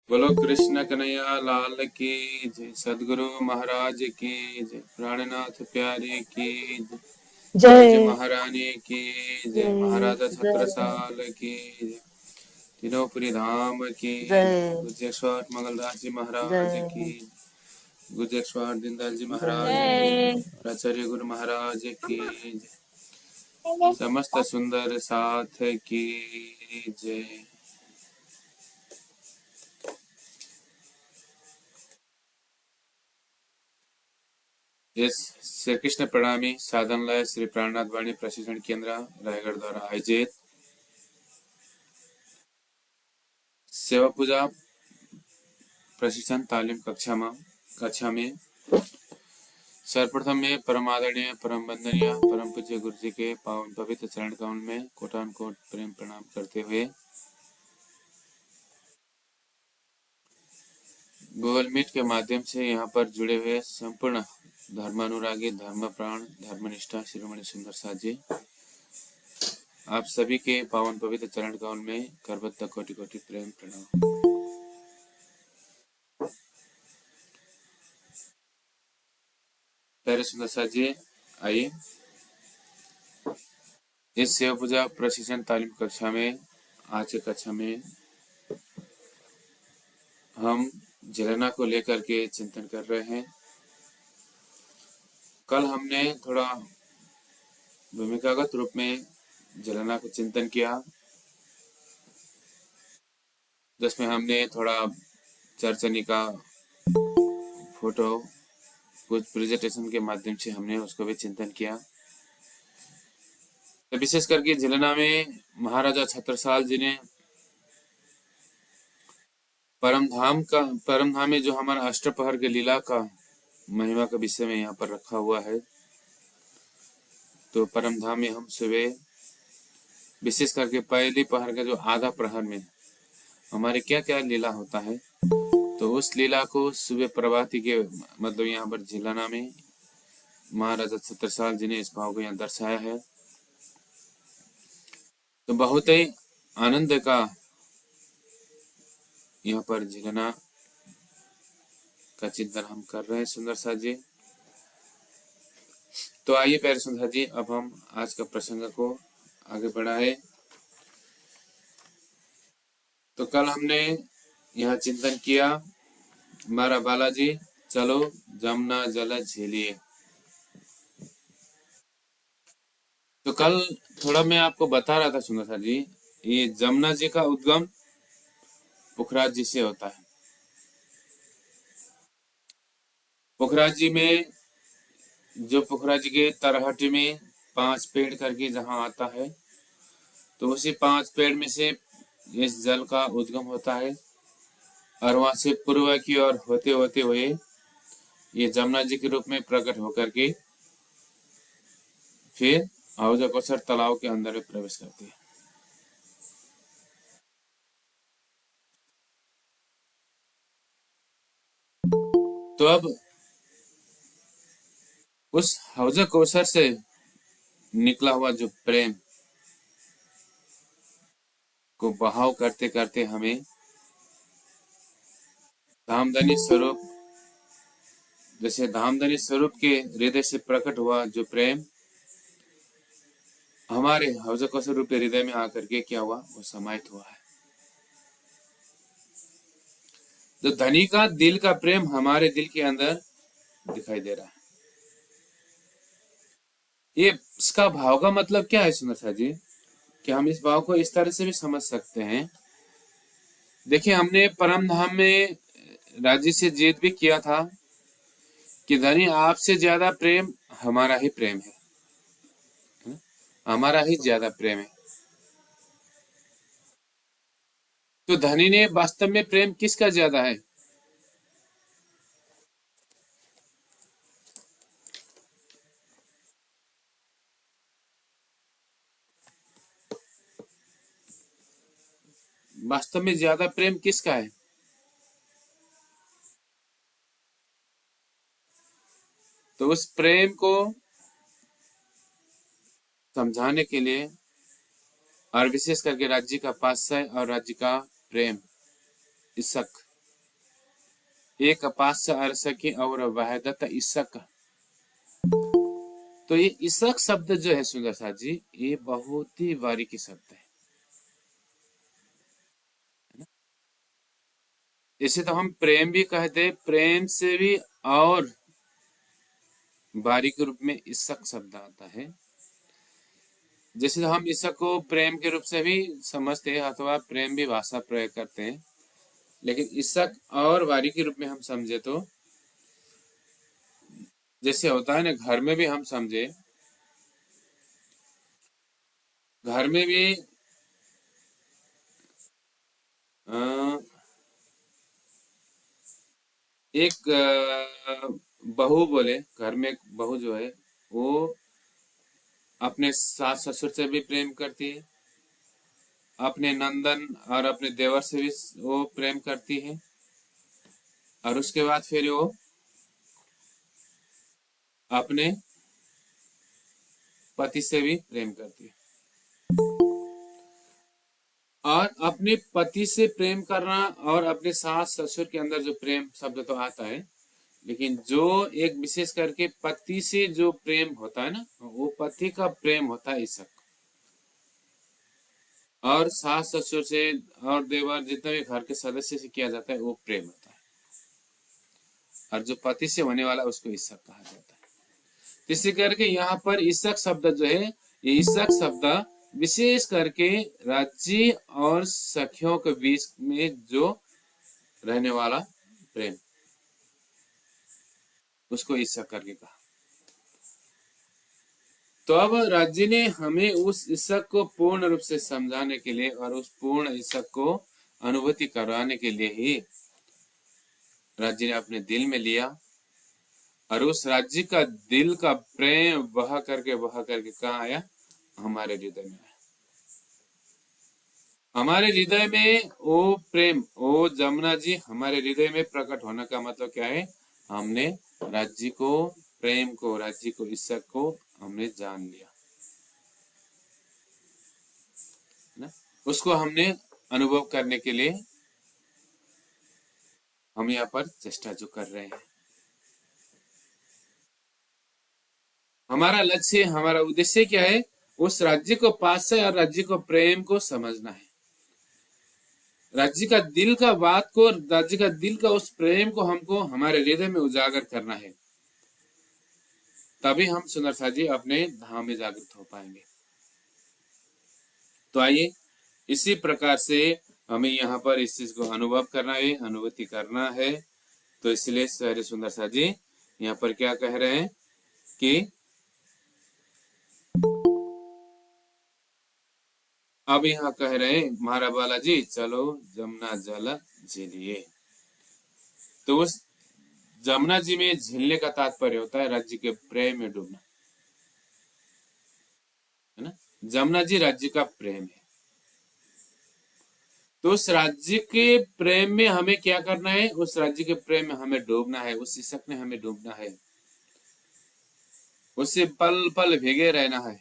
बोलो कृष्ण कन्हैया लाल की जय। सदगुरु महाराज की जय। प्राणनाथ प्यारे की जय। ब्रज जय महारानी की जय। जय महाराजा जय छत्रसाल की जय। तीनों धाम की जय गुज्जेश्वर मंगलदास जी महाराज की, जय गुज्जेश्वर दीनदयाल जी महाराज की, जय आचार्य गुरु महाराज की जय। समस्त सुंदर साथ की जय। इस श्री कृष्ण प्रणामी साधनलय श्री प्राणनाथ वाणी प्रशिक्षण केंद्र रायगढ़ द्वारा आयोजित सेवा पूजा प्रशिक्षण तालीम कक्षा में सर्वप्रथम में परम आदरणीय परम वंदनीय परम पूज्य गुरु जी के पावन पवित्र चरण कमल में कोटान कोट प्रेम प्रणाम करते हुए गूगल मीट के माध्यम से यहाँ पर जुड़े हुए संपूर्ण धर्मानुरागी धर्म प्राण धर्मनिष्ठा शिरोमणि सुंदर साथ जी, आप सभी के पावन पवित्र चरण कमल में करबद्ध कोटि कोटि प्रेम प्रणाम। प्यारे सुंदर साथ जी, आइए इस सेवा पूजा प्रशिक्षण तालीम कक्षा में आज की कक्षा में हम झेलना को लेकर के चिंतन कर रहे हैं। कल हमने थोड़ा भूमिकागत रूप में झेलना को चिंतन किया, जिसमें हमने थोड़ा चर्चनी का फोटो कुछ प्रेजेंटेशन के माध्यम से हमने उसको भी चिंतन किया। तो विशेष करके झेलना में महाराजा छत्रसाल जी ने परम धाम में जो हमारा अष्टपहर के लीला का महिमा का विषय में यहाँ पर रखा हुआ है। तो परम धाम में हम सुबह विशेष करके पहली पहर का जो आधा प्रहर में हमारे क्या क्या लीला होता है, तो उस लीला को सुबह प्रभाती के मतलब यहाँ पर झिलाना में महाराजा छत्रसाल जी ने इस भाव को यहाँ दर्शाया है। तो बहुत ही आनंद का यहाँ पर झिलाना का चिंतन हम कर रहे हैं सुंदर साथ जी। तो आइए प्यारे सुंदर जी, अब हम आज का प्रसंग को आगे बढ़ाए। तो कल हमने यहाँ चिंतन किया, हमारा बालाजी चलो जमुना जल झेलिए। तो कल थोड़ा मैं आपको बता रहा था सुंदर साथ जी, ये जमुना जी का उद्गम पुखराज जी से होता है। पुखराज जी में जो पुखराज जी के तरहटी में 5 पेड़ करके जहां आता है, तो उसी 5 पेड़ में से इस जल का उद्गम होता है और वहां से पूर्व की ओर होते होते हुए ये जमुना जी के रूप में प्रकट होकर के फिर हौजा कौसर तालाब के अंदर में प्रवेश करती है। तो अब उस हौजा कौसर से निकला हुआ जो प्रेम को बहाव करते करते हमें धामधनी स्वरूप, जैसे धामधनी स्वरूप के हृदय से प्रकट हुआ जो प्रेम हमारे हौजा कौसर रूपी हृदय में आकर के क्या हुआ, वो समाहित हुआ है। जो धनी का दिल का प्रेम हमारे दिल के अंदर दिखाई दे रहा है। ये इसका भाव का मतलब क्या है सुंदर सा जी, कि हम इस भाव को इस तरह से भी समझ सकते हैं। देखिए, हमने परम धाम में राज्य से जिद भी किया था कि धनी आपसे ज्यादा प्रेम हमारा ही प्रेम है, हमारा ही ज्यादा प्रेम है। तो धनी ने वास्तव में प्रेम किसका ज्यादा है? वास्तव में ज्यादा प्रेम किसका है? तो उस प्रेम को समझाने के लिए और विशेष करके राज्य का पाशय और राज्य का प्रेम ईशक एक पास अरसकी और वहदत इसक। तो ये इसक शब्द जो है सुंदर साथ जी, ये बहुत ही बारीकी शब्द है ना। इसे तो हम प्रेम भी कहते हैं, प्रेम से भी और बारीक रूप में इसक शब्द आता है। जैसे हम इसक को प्रेम के रूप से भी समझते हैं अथवा प्रेम भी भाषा प्रयोग करते हैं, लेकिन इसक और बारीकी रूप में हम समझे तो जैसे होता है ना, घर में भी हम समझे, घर में भी एक बहू बोले, घर में एक बहू जो है वो अपने सास ससुर से भी प्रेम करती है, अपने नंदन और अपने देवर से भी वो प्रेम करती है, और उसके बाद फिर वो अपने पति से भी प्रेम करती है। और अपने पति से प्रेम करना और अपने सास ससुर के अंदर जो प्रेम शब्द तो आता है, लेकिन जो एक विशेष करके पति से जो प्रेम होता है ना, वो पति का प्रेम होता है इसक। और सास ससुर से और देवर जितने भी घर के सदस्य से किया जाता है वो प्रेम होता है, और जो पति से होने वाला उसको इसक कहा जाता है। इसी करके यहाँ पर इसक शब्द जो है, ये इसक शब्द विशेष करके राज्य और सखियों के बीच में जो रहने वाला प्रेम, उसको इसक करके कहा। तो अब राज्य ने हमें उस इसक को पूर्ण रूप से समझाने के लिए और उस पूर्ण इसक को अनुभूति करवाने के लिए ही राज्य ने अपने दिल में लिया, और उस राज्य का दिल का प्रेम बहा करके कहाँ आया? हमारे हृदय में आया। हमारे हृदय में वो प्रेम, वो जमुना जी हमारे हृदय में प्रकट होने का मतलब क्या है? हमने राज्य को, प्रेम को, राज्य को, इसक को हमने जान लिया ना। उसको हमने अनुभव करने के लिए हम यहाँ पर चेष्टा जो कर रहे हैं। हमारा लक्ष्य, हमारा उद्देश्य क्या है? उस राज्य को पास से और राज्य को प्रेम को समझना है। राज्य का दिल का बात को, राज्य का दिल का उस प्रेम को हमको हमारे हृदय में उजागर करना है, तभी हम सुंदर सा जी अपने धाम में जागृत हो पाएंगे। तो आइए इसी प्रकार से हमें यहाँ पर इस चीज को अनुभव करना है, अनुभूति करना है। तो इसलिए सारे सुंदर सा जी यहाँ पर क्या कह रहे हैं कि अब यहाँ कह रहे हैं महारा बालाजी चलो जमुना जल झीलिए। तो उस जमुना जी में झीलने का तात्पर्य होता है राज्य के प्रेम में डूबना, है ना। जमुना जी राज्य का प्रेम है, तो उस राज्य के प्रेम में हमें क्या करना है? उस राज्य के प्रेम में हमें डूबना है, उस इसक में हमें डूबना है, उससे पल पल भीगे रहना है।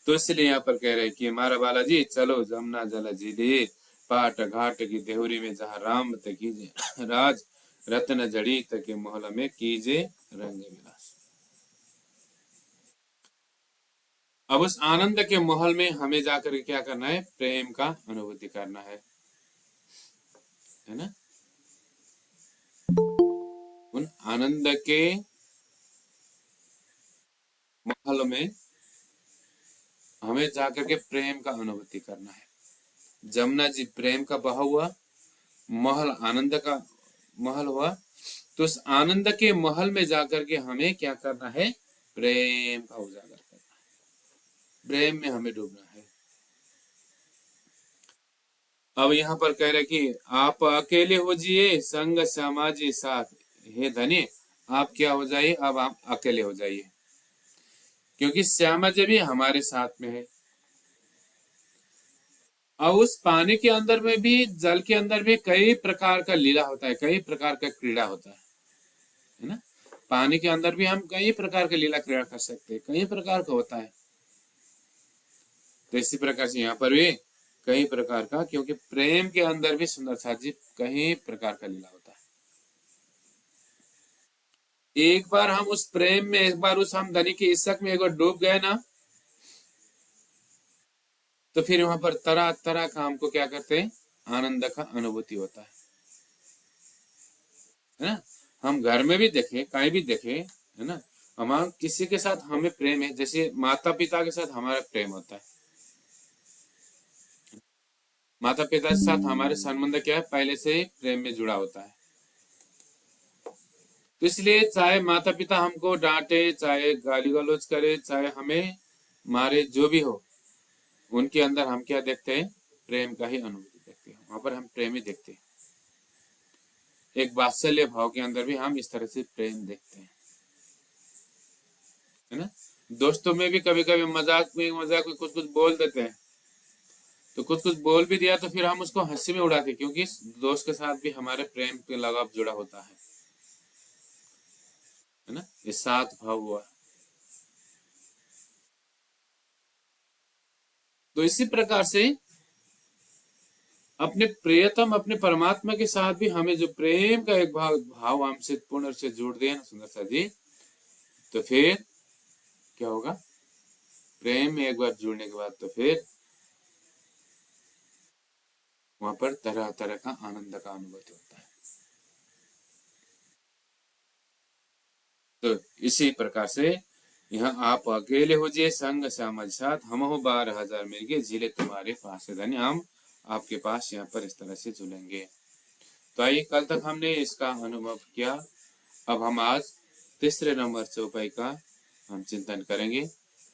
तो इसलिए यहाँ पर कह रहे हैं कि मारा बालाजी चलो जमुना जल झीलिए, पाट घाट की देहुरी में जहाँ राम त कीजे राज, रत्न जड़ी तक महल में कीजे रंग विलास। अब उस आनंद के महल में हमें जाकर क्या करना है? प्रेम का अनुभूति करना है ना। उन आनंद के महल में हमें जाकर के प्रेम का अनुभूति करना है। जमुना जी प्रेम का बहा हुआ महल, आनंद का महल हुआ, तो उस आनंद के महल में जाकर के हमें क्या करना है? प्रेम का उजागर करना है, प्रेम में हमें डूबना है। अब यहाँ पर कह रहे कि आप अकेले हो जाइए संग समाजी साथ, हे धनी आप क्या हो जाइए? अब आप अकेले हो जाइए, क्योंकि श्यामा जी भी हमारे साथ में है। और उस पानी के अंदर में भी, जल के अंदर भी कई प्रकार का लीला होता है, कई प्रकार का क्रीड़ा होता है ना। पानी के अंदर भी हम कई प्रकार का लीला क्रीड़ा कर सकते हैं, कई प्रकार का होता है। तो इसी प्रकार से यहाँ पर भी कई प्रकार का, क्योंकि प्रेम के अंदर भी सुंदर साथ जी कई प्रकार का लीला होता है। एक बार हम उस प्रेम में, एक बार उस हम धनी के इश्क में एक बार डूब गए ना, तो फिर वहां पर तरह तरह का हमको क्या करते हैं, आनंद का अनुभूति होता है ना। हम घर में भी देखें, कहीं भी देखें, है ना, हम किसी के साथ हमें प्रेम है, जैसे माता पिता के साथ हमारा प्रेम होता है, माता पिता के साथ हमारे संबंध क्या है, पहले से ही प्रेम में जुड़ा होता है। तो इसलिए चाहे माता पिता हमको डांटे, चाहे गाली गलौज करे, चाहे हमें मारे, जो भी हो, उनके अंदर हम क्या देखते हैं, प्रेम का ही अनुभूति देखते हैं, वहां पर हम प्रेम ही देखते हैं। एक वात्सल्य भाव के अंदर भी हम इस तरह से प्रेम देखते हैं, है ना। दोस्तों में भी कभी कभी मजाक में कुछ कुछ बोल देते हैं, तो कुछ कुछ बोल भी दिया तो फिर हम उसको हंसी में उड़ाते, क्योंकि दोस्त के साथ भी हमारे प्रेम के लगाव जुड़ा होता है ना, ये साथ भाव हुआ। तो इसी प्रकार से अपने प्रियतम, अपने परमात्मा के साथ भी हमें जो प्रेम का एक भाव हमसे पूर्ण रूप से जोड़ दिया ना सुंदर सा जी, तो फिर क्या होगा, प्रेम में एक बार जुड़ने के बाद तो फिर वहां पर तरह तरह का आनंद का अनुभूति होता है। तो इसी प्रकार से यहाँ आप अकेले हो जे संग समझ साथ, हम हो 12,000 मिलके जिले तुम्हारे पास है धनी, हम आपके पास यहाँ पर इस तरह से जुड़ेंगे। तो आइए, कल तक हमने इसका अनुभव किया, अब हम आज तीसरे नंबर चौपाई का हम चिंतन करेंगे।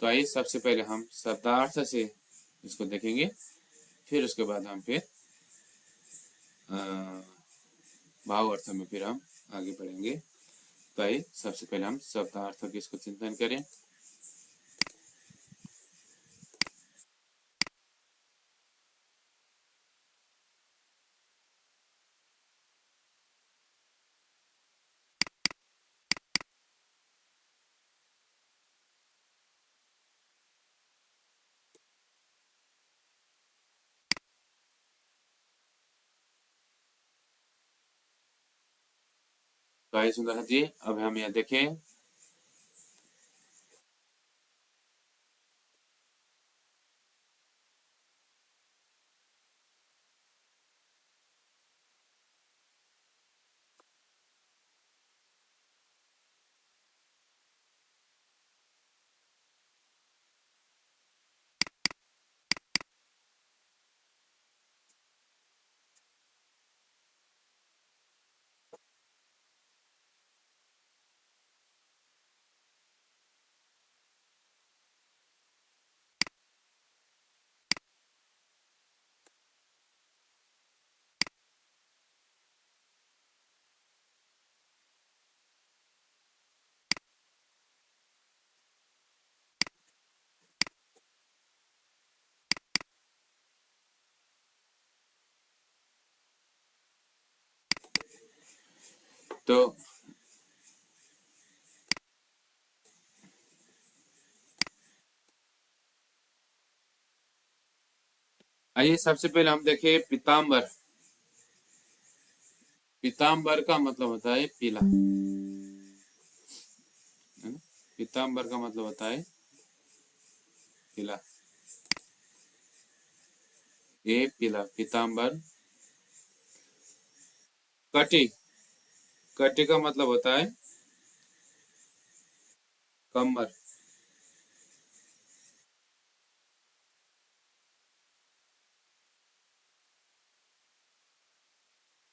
तो आइए, सबसे पहले हम शब्दार्थ से इसको देखेंगे, फिर उसके बाद हम फिर भाव अर्थ में फिर हम आगे बढ़ेंगे। तो आइए, सबसे पहले हम शब्दार्थ की इसको चिंतन करें। तो आइए सुंदर जी, अब हम यहाँ देखें, तो आइए सबसे पहले हम देखें पीताम्बर। पीताम्बर का मतलब होता है पीला, है ना। पीताम्बर का मतलब होता है पीला, ये पीला पीताम्बर। कटी, कटी का मतलब होता है कम्बर।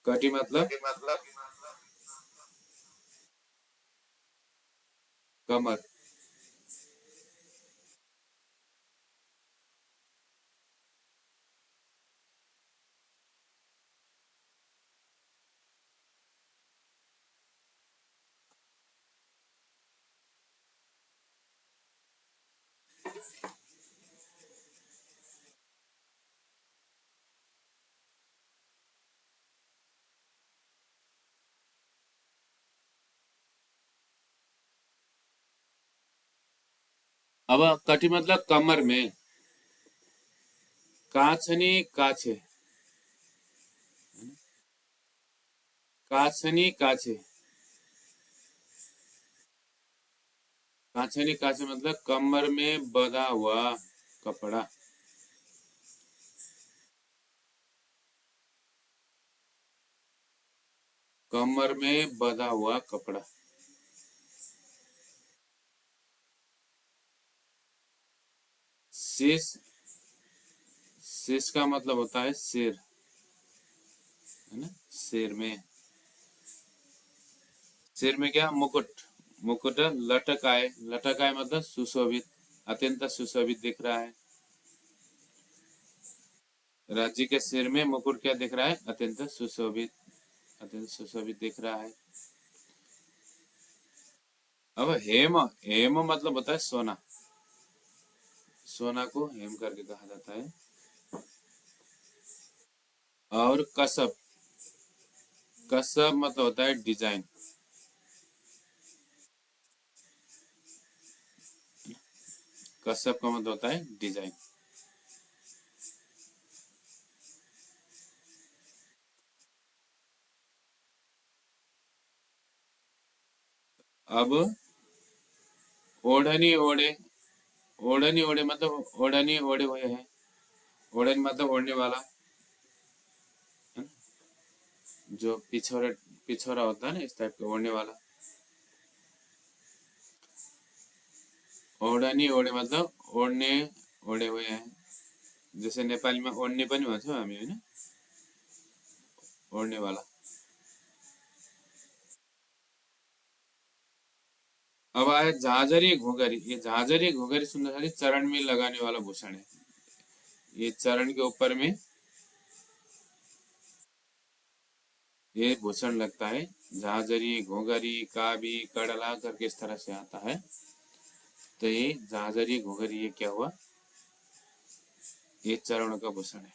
कटी मतलब कमर। अब कटी मतलब कमर में, काछनी काछे, काछनी काछे, काछनी काछे मतलब कमर में बंधा हुआ कपड़ा। कमर में बंधा हुआ कपड़ा। शीश, शीश का मतलब होता है सिर, है ना। सिर में, सिर में क्या, मुकुट, मुकुट लटकाए, लटकाए मतलब सुशोभित, अत्यंत सुशोभित दिख रहा है। राज्य के सिर में मुकुट क्या दिख रहा है, अत्यंत सुशोभित, अत्यंत सुशोभित दिख रहा है। अब हेम, हेम मतलब होता है सोना, सोना को हेम करके कहा जाता है। और कसब, कसब मतलब होता है डिजाइन, कसब का मतलब होता है डिजाइन। अब ओढ़नी ओढ़े, ओढ़नी ओढ़े मतलब ओढ़नी ओढ़े हुए हैं, ओढ़नी मतलब ओढ़ने वाला, है ना? जो पिछोरा, पिछोरा होता है ना, इस टाइप का ओढ़ने वाला। ओढ़नी ओढ़े मतलब ओढ़ने, ओढ़े हुए हैं। जैसे नेपाली में ओढ़ने पनि भन्छौँ हामी, होइन, ओढ़ने वाला। अब आए झांझरी घोघरी, ये झांझरी घोघरी सुंदर चरण में लगाने वाला भूषण है। ये चरण के ऊपर में ये भूषण लगता है। झांझरी घोघरी काबी कड़ला करके इस तरह से आता है। तो ये झांझरी घोघरी ये क्या हुआ, ये चरणों का भूषण है।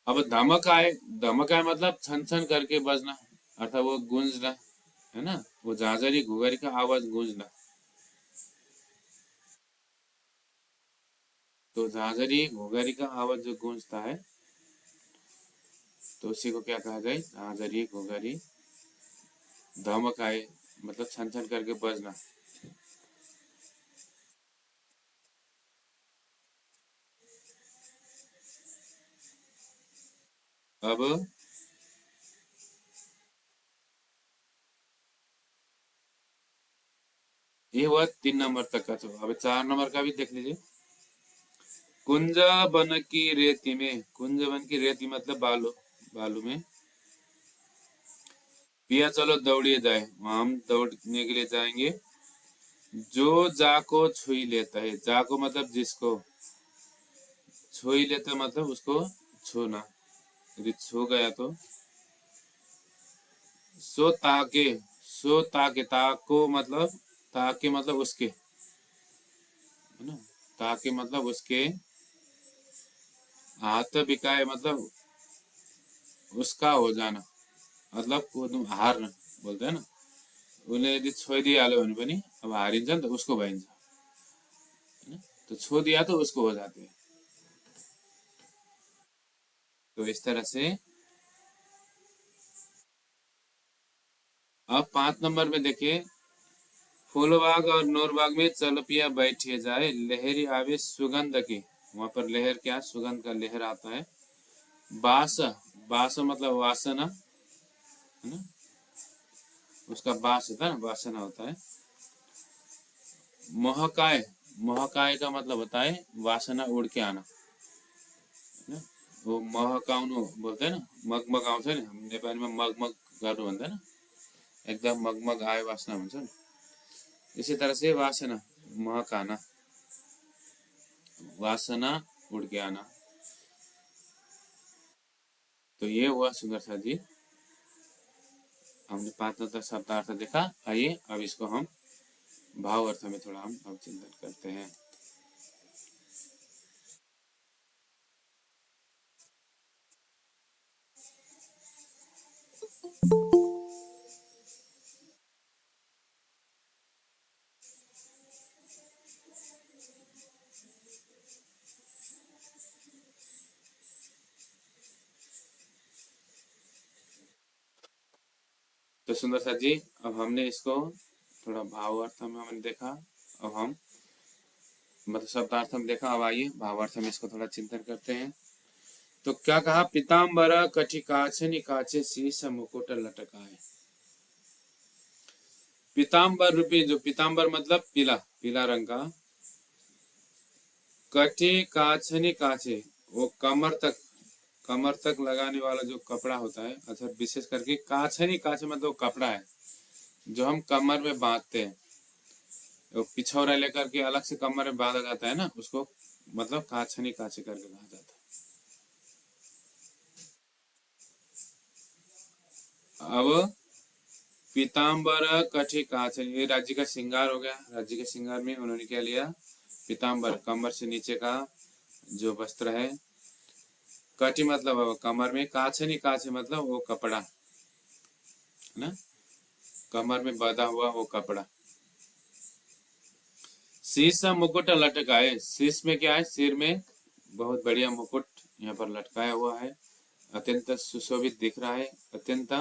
अब धमक आए, धमक आए मतलब छन छन करके बजना, अर्थात वो गूंजना, है ना, वो झांझरी घोघरी का आवाज गूंजना। तो झांझरी घोघरी का आवाज जो गूंजता है, तो उसी को क्या कहा जाए, झांझरी घोघरी। धमक आए मतलब छन छन करके बजना। अब ये हुआ 3 नंबर तक का। तो अब 4 नंबर का भी देख लीजिए। कुंज बन की रेती में, कुंज बन की रेती मतलब बालू, बालू में। पिया चलो दौड़िए जाए, वहां हम दौड़ने के लिए जाएंगे। जो जाको छुई लेता है, जाको मतलब जिसको, छुई लेता मतलब उसको छूना, यदि छू गया तो। सो ताके, सो ताके, ताको मतलब, ताके मतलब उसके, है ना, ताके मतलब उसके। हाथ बिकाए मतलब उसका हो जाना, मतलब को तुम हार्न बोलते हैं ना। उसले यदि छोइदिइहाल्यो भने पनि अब हारिन्छ नि त, उसको भइन्छ, हैन। तो छो दिया तो उसको हो जाते हैं। तो इस तरह से। अब 5 नंबर में देखिए, फूलबाग और नूरबाग में चलपिया बैठे जाए, लहरी आवे सुगंध की। वहां पर लहर क्या, सुगंध का लहर आता है। बास, बास मतलब वासना, है ना, उसका बास होता है ना, वासना होता है। महकाए, महकाए का मतलब होता है वासना उड़ के आना, है ना। वो महकाउनु बोलते हैं ना, मगमग आउँछ नि, हामी नेपालीमा मगमग गर्नु भन्दैन, एकदम मगमग आए वासना हुन्छ नि। इसी तरह से वासना, महकाना, वासना उड़ के आना। तो ये हुआ सुंदर जी, हमने 5 शब्दार्थ देखा। आइए अब इसको हम भाव अर्थ में थोड़ा हम अब चिंतन करते हैं। तो सुंदर सा जी, अब हमने इसको थोड़ा भावार्थ में हमने देखा, अब हम मतलब शब्दार्थ में देखा, अब आइए भावार्थ में इसको थोड़ा चिंतन करते हैं। तो क्या कहा, पीताम्बर कटि काछे निकाचे शीश मुकुट लटकाए। पीताम्बर रूपी, जो पीताम्बर मतलब पीला, पीला रंग का, कटि काछनी काछे, वो कमर तक लगाने वाला जो कपड़ा होता है, अच्छा विशेष करके काछनी काछे मतलब कपड़ा है जो हम कमर में बांधते हैं, वो पिछौरा लेकर के अलग से कमर में बांधा जाता है ना, उसको मतलब काछनी काछे करके कहा जाता है। अब पीताम्बर कटि काछनी, ये राज्य का श्रृंगार हो गया। राज्य के श्रृंगार में उन्होंने क्या लिया, पीताम्बर, कमर से नीचे का जो वस्त्र है, कटि मतलब कमर में, काछनी काछे मतलब वो कपड़ा है ना, कमर में बंधा हुआ वो कपड़ा। शीश मुकुट लटकाए, शीश में क्या है, सिर में बहुत बढ़िया मुकुट यहाँ पर लटकाया हुआ है, अत्यंत सुशोभित दिख रहा है, अत्यंत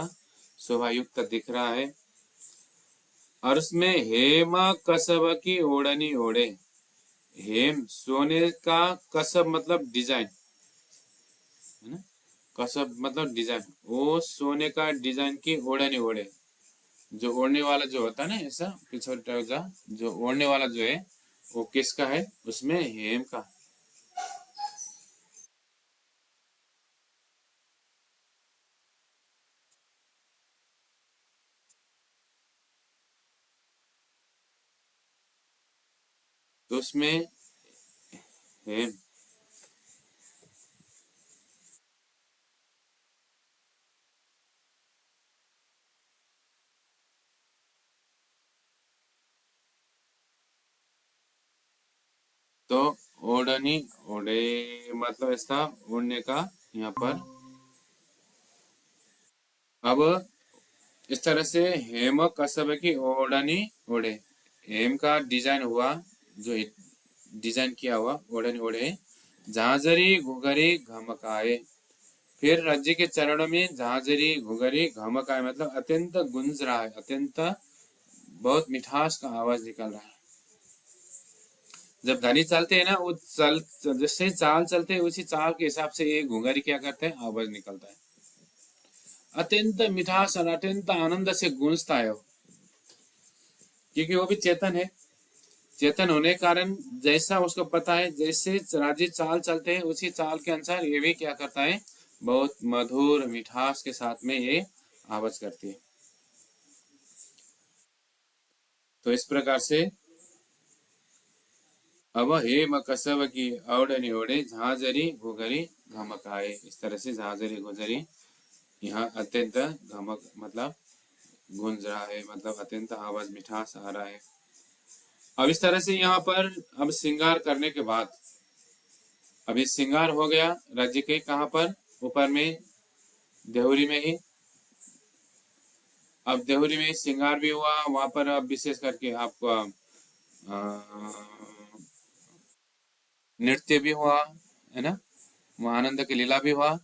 शोभायुक्त दिख रहा है। और उसमें हेम कसब की ओढ़नी ओढ़े, हेम सोने का, कसब मतलब डिजाइन है ना, कसब मतलब डिजाइन, वो सोने का डिजाइन की ओढ़नी ओढ़े। जो ओढ़ने वाला जो होता है ना, ऐसा पिछोटा जो ओढ़ने वाला जो है वो किसका है, उसमें हेम का। तो उसमें हेम, तो ओढ़नी ओढ़े मतलब ऐसा ओढ़ने का यहाँ पर। अब इस तरह से हेम कसब की ओढ़नी ओढ़े, हेम का डिजाइन हुआ, जो डिजाइन किया हुआ ओढ़नी ओढ़े, झांझरी घुघरी घमकाए। फिर राज्य के चरणों में झांझरी घुघरी घमकाए मतलब अत्यंत गुंज रहा है, अत्यंत बहुत मिठास का आवाज निकल रहा है। जब धनी चलते हैं ना, वो चल जैसे चाल चलते हैं उसी चाल के हिसाब से ये घुंघरी क्या करते हैं, आवाज निकलता है, अत्यंत मिठास और अत्यंत आनंद से गूंजता है वो, क्योंकि वो भी चेतन है। चेतन होने के कारण जैसा उसको पता है, जैसे राजी चाल चलते हैं उसी चाल के अनुसार ये भी क्या करता है, बहुत मधुर मिठास के साथ में ये आवाज करती है। तो इस प्रकार से अब हेम कसब की औड़नी ओढ़े, झांझरी घुघरी घमकाए, इस तरह से झांझरी घुघरी यहाँ अत्यंत घमक मतलब गूंज रहा है, मतलब अत्यंत आवाज मिठास आ रहा है। अब इस तरह से यहाँ पर अब श्रृंगार करने के बाद, अभी श्रृंगार हो गया राज्य के, कहाँ पर, ऊपर में देहुरी में ही। अब देहुरी में श्रृंगार भी हुआ, वहां पर अब विशेष करके आपको नृत्य भी हुआ है ना, वहाँ आनंद की लीला भी हुआ।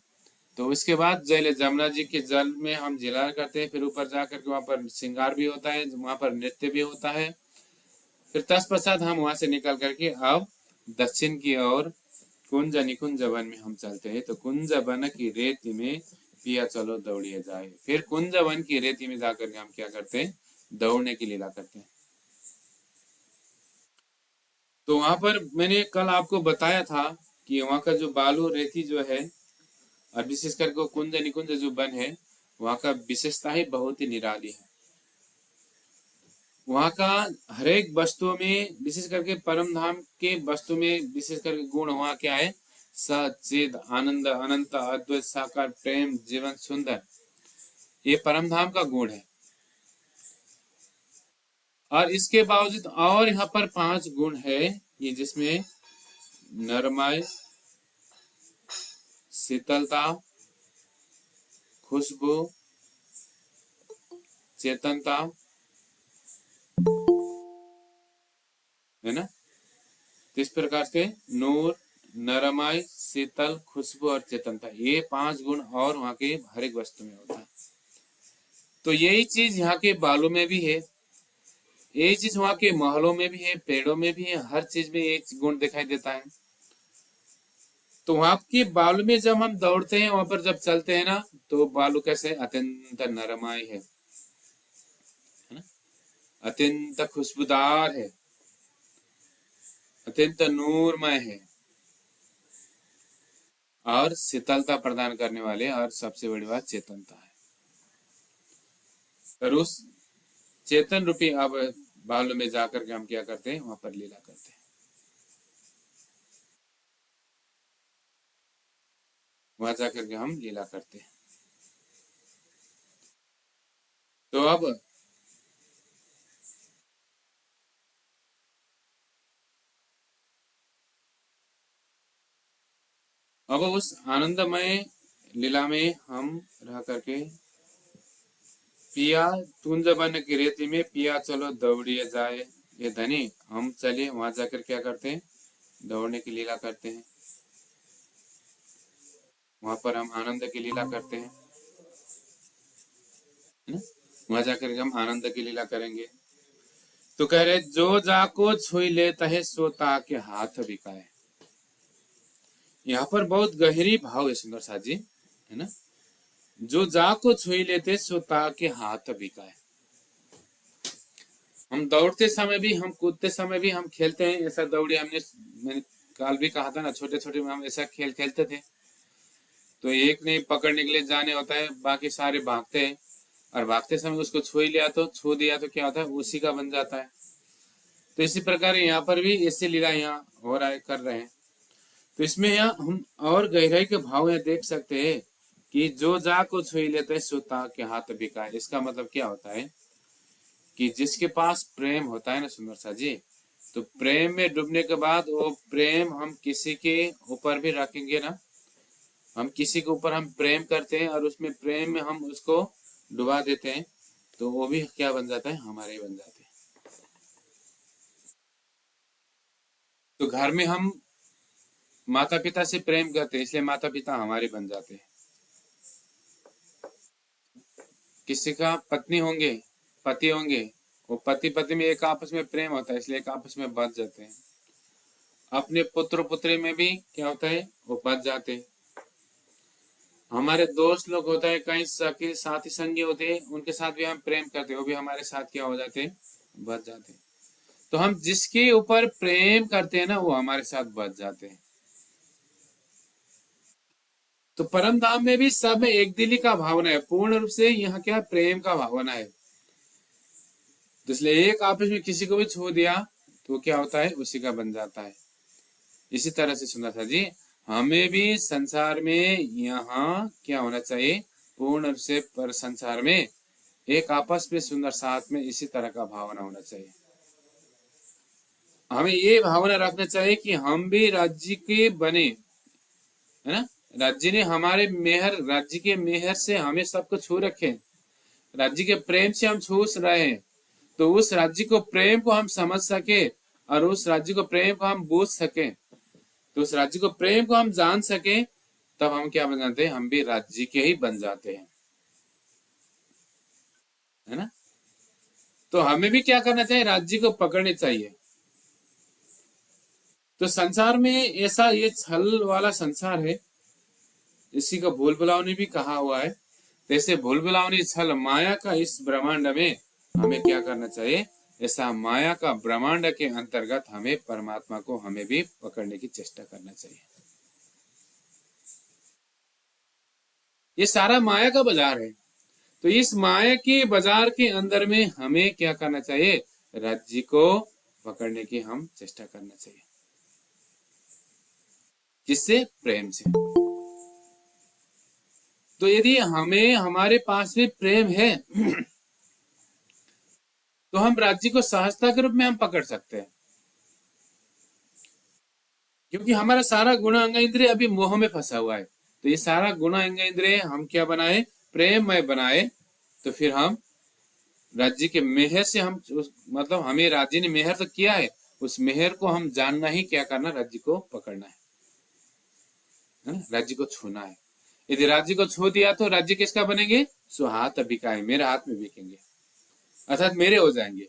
तो उसके बाद जल, जमुना जी के जल में हम जिला करते हैं, फिर ऊपर जाकर के वहां पर श्रृंगार भी होता है, वहां पर नृत्य भी होता है। फिर तत्पश्चात हम वहां से निकल करके अब दक्षिण की ओर कुंज निकुंज वन में हम चलते हैं। तो कुंज वन की रेती में पिया चलो दौड़िए जाए, फिर कुंज वन की रेती में जाकर के हम क्या करते हैं, दौड़ने की लीला करते हैं। तो वहां पर मैंने कल आपको बताया था कि वहां का जो बालू रेती जो है, और विशेष करके कुंज निकुंज जो वन है, वहां का विशेषता ही बहुत ही निराली है। वहां का हर एक वस्तुओं में, विशेष करके परम धाम के वस्तु में विशेष करके गुण वहां क्या है, सचिद आनंद अनंत अद्वैत साकार प्रेम जीवन सुंदर, ये परम धाम का गुण है। और इसके बावजूद और यहाँ पर 5 गुण है, ये जिसमें नरमाई, शीतलता, खुशबू, चेतनता है ना। तो इस प्रकार से नूर, नरमाई, शीतल, खुशबू और चेतनता, ये 5 गुण और वहां के हर एक वस्तु में होता है। तो यही चीज यहाँ के बालों में भी है, यही चीज वहां के महलों में भी है, पेड़ों में भी है, हर चीज में एक गुण दिखाई देता है। तो वहां के बालू में जब हम दौड़ते हैं, वहां पर जब चलते हैं ना, तो बालू कैसे अत्यंत नरमाई है ना, अत्यंत खुशबूदार है, अत्यंत नूरमय है और शीतलता प्रदान करने वाले, और सबसे बड़ी बात चेतनता है। और उस चेतन रूपी अब बालू में जाकर के हम क्या करते हैं, वहां पर लीला करते हैं। वहां जाकर के हम लीला करते हैं। तो अब उस आनंदमय लीला में हम रह करके, पिया तुंज बन की रेती में पिया चलो दौड़िए जाए, ये धनी हम चलिए वहां जाकर क्या करते हैं, दौड़ने की लीला करते हैं। वहां पर हम आनंद की लीला करते हैं, है ना, वहां जाकर के हम आनंद की लीला करेंगे। तो कह रहे जो जाको छुई लेता है सोता के हाथ बिकाए। यहाँ पर बहुत गहरी भाव है सुंदर साथ जी, है ना, जो जाको छुई लेते सोता के हाथ बिकाए। हम दौड़ते समय भी, हम कूदते समय भी, हम खेलते हैं ऐसा दौड़ी, मैंने कल भी कहा था ना, छोटे छोटे में हम ऐसा खेल खेलते थे। तो एक ने पकड़ने के लिए जाने होता है, बाकी सारे भागते हैं, और भागते समय उसको छू लिया तो, छू दिया तो क्या होता है, उसी का बन जाता है। तो इसी प्रकार यहाँ पर भी ऐसी लीला यहाँ हो रहा है, कर रहे हैं। तो इसमें यहाँ हम और गहराई के भाव यहाँ देख सकते हैं कि जो जा को छुई लेते हैं सुता के हाथ बिकाए। इसका मतलब क्या होता है कि जिसके पास प्रेम होता है ना सुंदर सा जी, तो प्रेम में डूबने के बाद वो प्रेम हम किसी के ऊपर भी रखेंगे ना, हम किसी के ऊपर हम प्रेम करते हैं और उसमें प्रेम में हम उसको डुबा देते हैं, तो वो भी क्या बन जाता है, हमारे ही बन जाते हैं। तो घर में हम माता पिता से प्रेम करते हैं, इसलिए माता पिता हमारे बन जाते हैं। किसी का पत्नी होंगे, पति होंगे, वो पति पत्नी में एक आपस में प्रेम होता है, इसलिए एक आपस में बच जाते हैं। अपने पुत्र पुत्री में भी क्या होता है, वो बच जाते हैं। हमारे दोस्त लोग होता है, कई साथी संगी होते हैं, उनके साथ भी हम प्रेम करते हैं, वो भी हमारे साथ क्या हो जाते हैं, बच जाते हैं। तो हम जिसके ऊपर प्रेम करते हैं ना, वो हमारे साथ बच जाते हैं। तो परम धाम में भी सब में एक दिली का भावना है, पूर्ण रूप से यहाँ क्या प्रेम का भावना है। तो इसलिए एक आपस में किसी को भी छू दिया तो क्या होता है, उसी का बन जाता है। इसी तरह से सुना था जी, हमें भी संसार में यहाँ क्या होना चाहिए, पूर्ण रूप से पर संसार में एक आपस में सुंदर साथ में इसी तरह का भावना होना चाहिए। हमें ये भावना रखना चाहिए कि हम भी राज्य के बने, है ना, राज्य ने हमारे मेहर, राज्य के मेहर से हमें सबको छू रखे, राज्य के प्रेम से हम छू रहे हैं। तो उस राज्य को प्रेम को हम समझ सके और उस राज्य को प्रेम को हम बूझ सके, तो उस राज्य को प्रेम को हम जान सके, तब हम क्या बन जाते हैं, हम भी राज्य के ही बन जाते हैं, है ना। तो हमें भी क्या करना चाहिए, राज्य को पकड़ने चाहिए। तो संसार में ऐसा ये छल वाला संसार है, इसी को भूल भुलावनी भी कहा हुआ है। जैसे भूल भुलावनी छल माया का इस ब्रह्मांड में हमें क्या करना चाहिए, ऐसा माया का ब्रह्मांड के अंतर्गत हमें परमात्मा को हमें भी पकड़ने की चेष्टा करना चाहिए। ये सारा माया का बाजार है, तो इस माया के बाजार के अंदर में हमें क्या करना चाहिए, राज्य को पकड़ने की हम चेष्टा करना चाहिए। किससे, प्रेम से। तो यदि हमें हमारे पास में प्रेम है तो हम राज्य को सहजता के रूप में हम पकड़ सकते हैं, क्योंकि हमारा सारा गुण अंग इंद्रिय अभी मोह में फंसा हुआ है। तो ये सारा गुण अंग इंद्रिय हम क्या बनाए, प्रेममय बनाए, तो फिर हम राज्य के मेहर से हम मतलब हमें राज्य ने मेहर तो किया है, उस मेहर को हम जानना ही क्या करना, राज्य को पकड़ना है ना, राज्य को छूना है। यदि राज्य को छू दिया तो राज्य किसका बनेंगे, सो हाथ बिकाए, मेरे हाथ में बिकेंगे, अर्थात मेरे हो जाएंगे।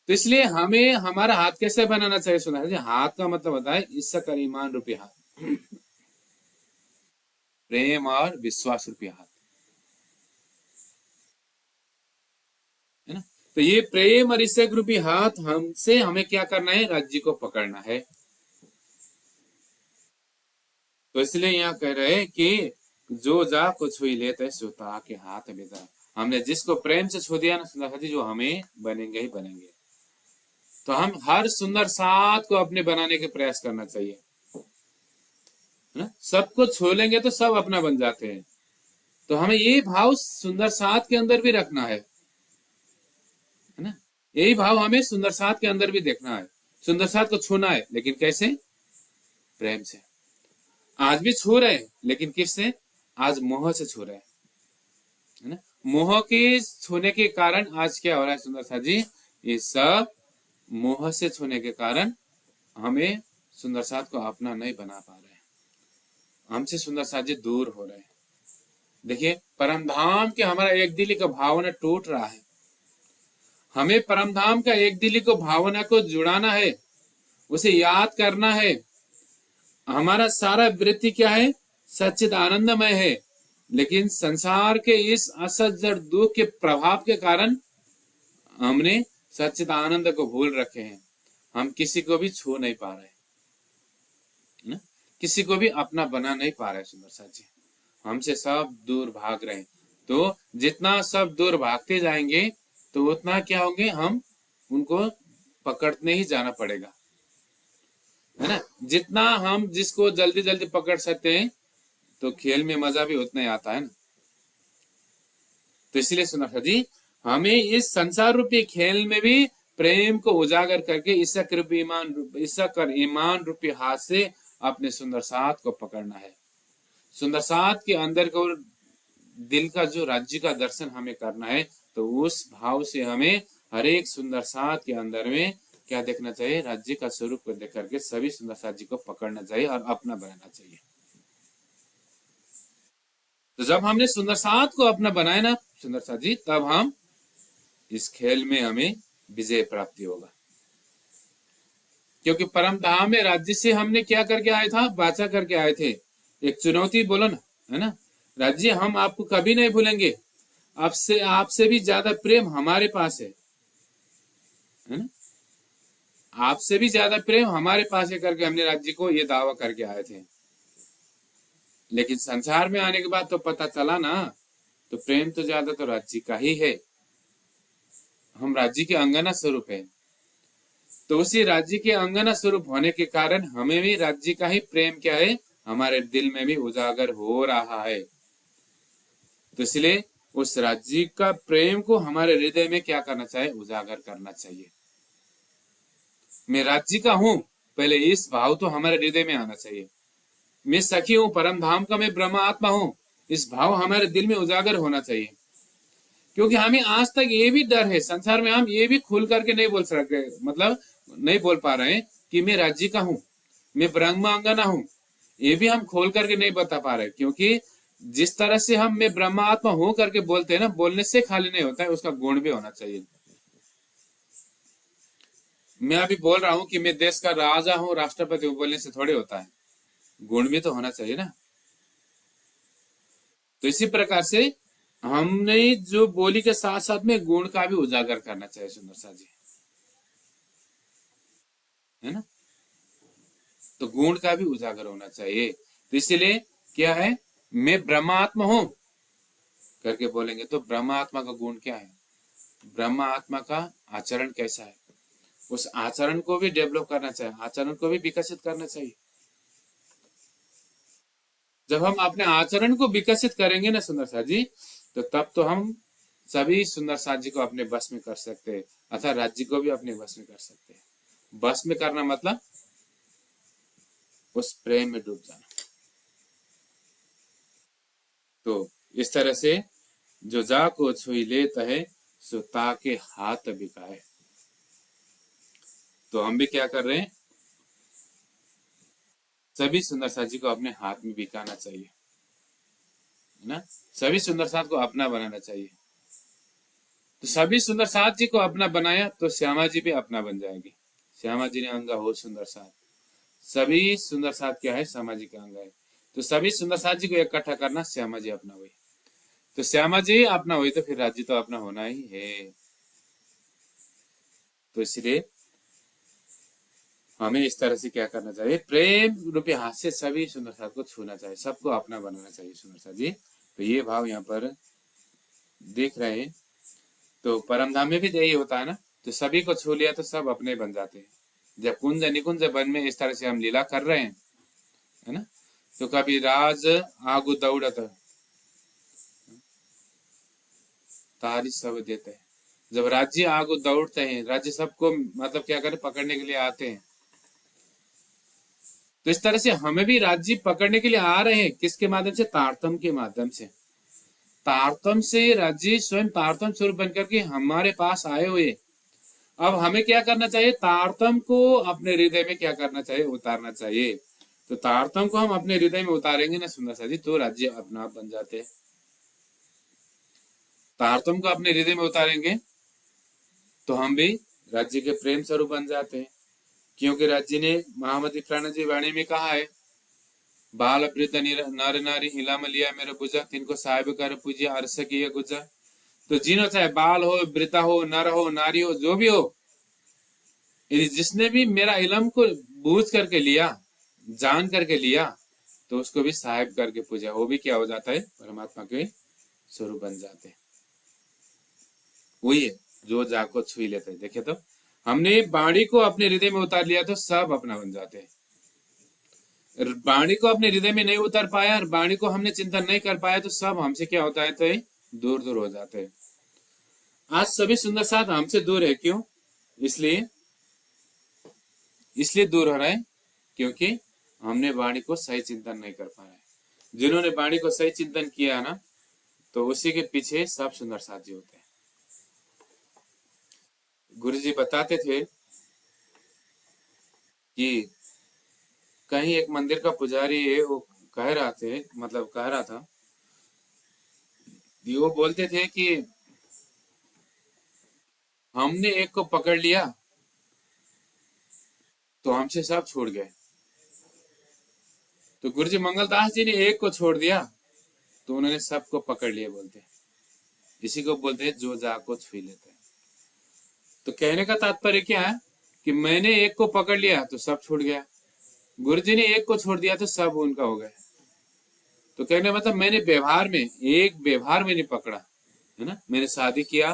तो इसलिए हमें हमारा हाथ कैसे बनाना चाहिए? सुना है, हाथ का मतलब होता है इसका कर ईमान रूपी हाथ, प्रेम और विश्वास रूपी हाथ, है ना। तो ये प्रेम और ईर्ष्या रूपी हाथ हमसे हमें क्या करना है? राज्य को पकड़ना है। तो इसलिए यहाँ कह रहे हैं कि जो जा को छुई लेते है सो के हाथ बेदा। हमने जिसको प्रेम से छू दिया ना सुंदर साथी, जो हमें बनेंगे ही बनेंगे। तो हम हर सुंदर साथ को अपने बनाने के प्रयास करना चाहिए, है ना। सबको छू लेंगे तो सब अपना बन जाते हैं। तो हमें ये भाव सुंदर साथ के अंदर भी रखना है ना। यही भाव हमें सुंदर साथ के अंदर भी देखना है। सुंदर साथ को छूना है, लेकिन कैसे? प्रेम से। आज भी छू रहे हैं, लेकिन किससे? आज मोह से छू रहे हैं, है ना। मोह के छूने के कारण आज क्या हो रहा है सुंदर साथ जी? ये सब मोह से छूने के कारण हमें सुंदर साथ को अपना नहीं बना पा रहे हैं, हमसे सुंदर साथ जी दूर हो रहे हैं। देखिए, परम धाम के हमारा एक दिली का भावना टूट रहा है। हमें परम धाम का एक दिली को भावना को जुड़ाना है, उसे याद करना है। हमारा सारा वृत्ति क्या है? सच्चिद आनंदमय है, लेकिन संसार के इस असत जड़ दुख के प्रभाव के कारण हमने सच्चिद आनंद को भूल रखे हैं। हम किसी को भी छू नहीं पा रहे, है ना। किसी को भी अपना बना नहीं पा रहे सुंदर साथ जी, हमसे सब दूर भाग रहे हैं। तो जितना सब दूर भागते जाएंगे तो उतना क्या होंगे? हम उनको पकड़ने ही जाना पड़ेगा, है ना। जितना हम जिसको जल्दी जल्दी पकड़ सकते हैं तो खेल में मजा भी उतना ही आता है ना। तो इसलिए सुना जी, हमें इस संसार रूपी खेल में भी प्रेम को उजागर करके ईसा ईमान रूपी हाथ से अपने सुंदर साथ को पकड़ना है। सुंदर साथ के अंदर को दिल का जो राज्य का दर्शन हमें करना है, तो उस भाव से हमें हर एक सुंदर साथ के अंदर में क्या देखना चाहिए? राज्य का स्वरूप को देख करके सभी सुंदर साथ जी को पकड़ना चाहिए और अपना बनाना चाहिए। तो जब हमने सुंदर साथ को अपना बनाया ना सुंदर साथ जी, तब हम इस खेल में हमें विजय प्राप्ति होगा। क्योंकि परम धाम में राज्य से हमने क्या करके आए था? बाचा करके आए थे। एक चुनौती बोलो ना, है ना। राज्य हम आपको कभी नहीं भूलेंगे, आपसे भी ज्यादा प्रेम हमारे पास है ना। आपसे भी ज्यादा प्रेम हमारे पास है करके हमने राज्य को ये दावा करके आए थे। लेकिन संसार में आने के बाद तो पता चला ना, तो प्रेम तो ज्यादा तो राज्य का ही है। हम राज्य के अंगना स्वरूप है। तो उसी राज्य के अंगना स्वरूप होने के कारण हमें भी राज्य का ही प्रेम क्या है? हमारे दिल में भी उजागर हो रहा है। तो इसलिए उस राज्य का प्रेम को हमारे हृदय में क्या करना चाहिए? उजागर करना चाहिए। मैं राज्य का हूं, पहले इस भाव तो हमारे हृदय में आना चाहिए। मैं सखी हूं परम धाम का, मैं ब्रह्म आत्मा हूं, इस भाव हमारे दिल में उजागर होना चाहिए। क्योंकि हमें आज तक ये भी डर है, संसार में हम ये भी खुल करके नहीं बोल सकते, मतलब नहीं बोल पा रहे हैं कि मैं राज्य का हूं, मैं ब्रह्मांगना हूं। ये भी हम खोल करके नहीं बता पा रहे, क्योंकि जिस तरह से हम मैं ब्रह्मात्मा हूं करके बोलते हैं ना, बोलने से खाली नहीं होता है, उसका गुण भी होना चाहिए। मैं अभी बोल रहा हूं कि मैं देश का राजा हूं, राष्ट्रपति हूं, बोलने से थोड़े होता है, गुण भी तो होना चाहिए ना। तो इसी प्रकार से हमने जो बोली के साथ साथ में गुण का भी उजागर करना चाहिए सुंदर सा जी, है ना। तो गुण का भी उजागर होना चाहिए। तो इसीलिए क्या है? मैं ब्रह्मात्मा हूं करके बोलेंगे तो ब्रह्मात्मा का गुण क्या है? ब्रह्मात्मा का आचरण कैसा है? उस आचरण को भी डेवलप करना चाहिए, आचरण को भी विकसित करना चाहिए। जब हम अपने आचरण को विकसित करेंगे ना सुंदर साथ जी, तो तब तो हम सभी सुंदर साथ जी को अपने बस में कर सकते हैं, अर्थात राज्य को भी अपने बस में कर सकते हैं। बस में करना मतलब उस प्रेम में डूब जाना। तो इस तरह से जो जा को छुई लेता है सो ताके हाथ बिकाए। तो हम भी क्या कर रहे हैं? सभी सुंदर साथ जी को अपने हाथ में बिकाना चाहिए। है ना। सभी सुंदर साथ को अपना बनाना चाहिए। तो सभी सुंदर साथ जी को अपना बनाया तो श्यामा जी भी अपना बन जाएगी। श्यामा जी ने अंगा हो सुंदर साथ, सभी सुंदर साथ क्या है, श्यामा जी का अंग है। तो सभी सुंदर साथ जी को इकट्ठा करना, श्यामा जी अपना हुई। तो श्यामा जी अपना हुई तो फिर राज्य तो अपना होना ही है। तो इसलिए हमें इस तरह से क्या करना चाहिए, प्रेम रूपी हाथ से सभी सुंदर साथ को छूना चाहिए, सबको अपना बनाना चाहिए सुंदर साथ जी। तो ये भाव यहाँ पर देख रहे हैं। तो परम धाम में भी यही होता है ना। तो सभी को छू लिया तो सब अपने बन जाते हैं। जब कुंज निकुंज वन में इस तरह से हम लीला कर रहे हैं, है ना। तो कभी राज आगु दौड़त तारी सब देते हैं। जब राज्य आगु दौड़ते हैं, राज्य सबको मतलब क्या करे, पकड़ने के लिए आते हैं। तो इस तरह से हमें भी राज्य पकड़ने के लिए आ रहे हैं। किसके माध्यम से, तारतम के माध्यम से। तारतम से राज्य स्वयं तारतम स्वरूप बनकर के हमारे पास आए हुए। अब हमें क्या करना चाहिए, तारतम को अपने हृदय में क्या करना चाहिए, उतारना चाहिए। तो तारतम को हम अपने हृदय में उतारेंगे ना सुंदर सा जी, तो राज्य अपना आप बन जाते हैं। तारतम को अपने हृदय में उतारेंगे तो हम भी राज्य के प्रेम स्वरूप बन जाते हैं। क्योंकि राज्य ने महामती प्राण जी वाणी में कहा है, बाल वृद्ध नर नारी इलाम लिया मेरा बुझा, तिनको साहिब कर पूजिया अरस किया गुजा। तो जिन्हों चाहे बाल हो, वृद्ध हो, नर हो, नारी हो, जो भी हो, यदि जिसने भी मेरा इलम को बूझ करके लिया, जान करके लिया, तो उसको भी साहिब करके पूजा, वो भी क्या हो जाता है, परमात्मा के स्वरूप बन जाते हैं। वही है जो जाको छुई लेते हैं। देखे तो हमने बाणी को अपने हृदय में उतार लिया तो सब अपना बन जाते हैं। बाणी को अपने हृदय में नहीं उतार पाया और बाणी को हमने चिंतन नहीं कर पाया तो सब हमसे क्या होता है, तो दूर दूर हो जाते हैं। आज सभी सुंदर साथ हमसे दूर है। क्यों? इसलिए दूर हो रहा है क्योंकि हमने वाणी को सही चिंतन नहीं कर पा रहे। जिन्होंने वाणी को सही चिंतन किया ना, तो उसी के पीछे सब सुंदर साथ जी होते हैं। गुरु जी बताते थे कि कहीं एक मंदिर का पुजारी है, वो कह रहा था, वो बोलते थे कि हमने एक को पकड़ लिया तो हमसे सब छूट गए। तो गुरु जी मंगलदास जी ने एक को छोड़ दिया तो उन्होंने सबको पकड़ लिया, बोलते हैं। इसी को बोलते हैं जो जा को छू लेते हैं। तो कहने का तात्पर्य क्या है कि मैंने एक को पकड़ लिया तो सब छूट गया, गुरु जी ने एक को छोड़ दिया तो सब उनका हो गया। तो कहने मतलब मैंने व्यवहार में नहीं पकड़ा, है ना। मैंने शादी किया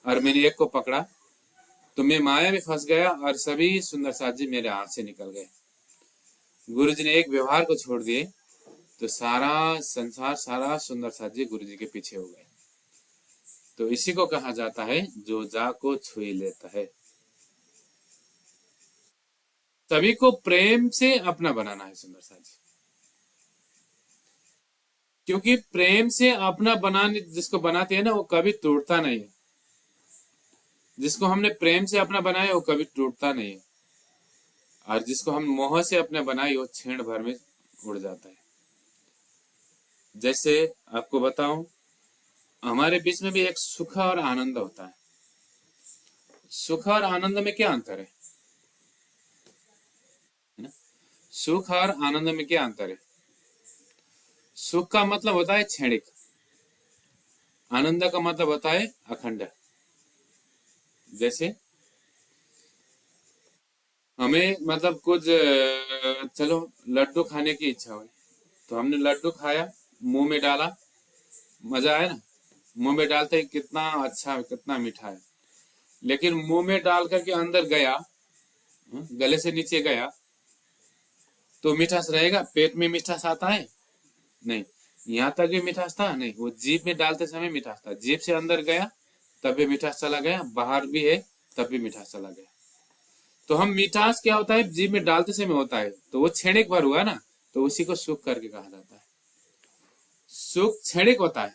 और मैंने एक को पकड़ा तो मैं माया में फंस गया और सभी सुंदर साथ जी मेरे हाथ से निकल गए। गुरु जी ने एक व्यवहार को छोड़ दिए तो सारा संसार, सारा सुंदर साथ जी गुरु जी के पीछे हो गए। तो इसी को कहा जाता है जो जा को छुई लेता है। सभी को प्रेम से अपना बनाना है सुंदर साथ जी, क्योंकि प्रेम से अपना बनाने जिसको बनाते हैं ना, वो कभी टूटता नहीं है। जिसको हमने प्रेम से अपना बनाया वो कभी टूटता नहीं है, और जिसको हम मोह से अपना बनाए वो क्षण भर में उड़ जाता है। जैसे आपको बताऊं, हमारे बीच में भी एक सुख और आनंद होता है। सुख और आनंद में क्या अंतर है ना? सुख और आनंद में क्या अंतर है? सुख का मतलब होता है क्षणिक, आनंद का मतलब होता है अखंड। जैसे हमें मतलब कुछ चलो लड्डू खाने की इच्छा हुई तो हमने लड्डू खाया, मुंह में डाला, मजा आया ना। मुंह में डालते ही कितना अच्छा, कितना मीठा है। लेकिन मुंह में डाल करके अंदर गया, गले से नीचे गया तो मिठास रहेगा? पेट में मिठास आता है? नहीं। यहाँ तक भी मिठास था? नहीं। वो जीभ में डालते समय मिठास था, जीभ से अंदर गया तब भी मिठास चला गया, बाहर भी है तब भी मिठास चला गया। तो हम मिठास क्या होता है, जीभ में डालते समय होता है, तो वो क्षणिक भर हुआ ना, तो उसी को सुख करके कहा जाता है। सुख क्षणिक होता है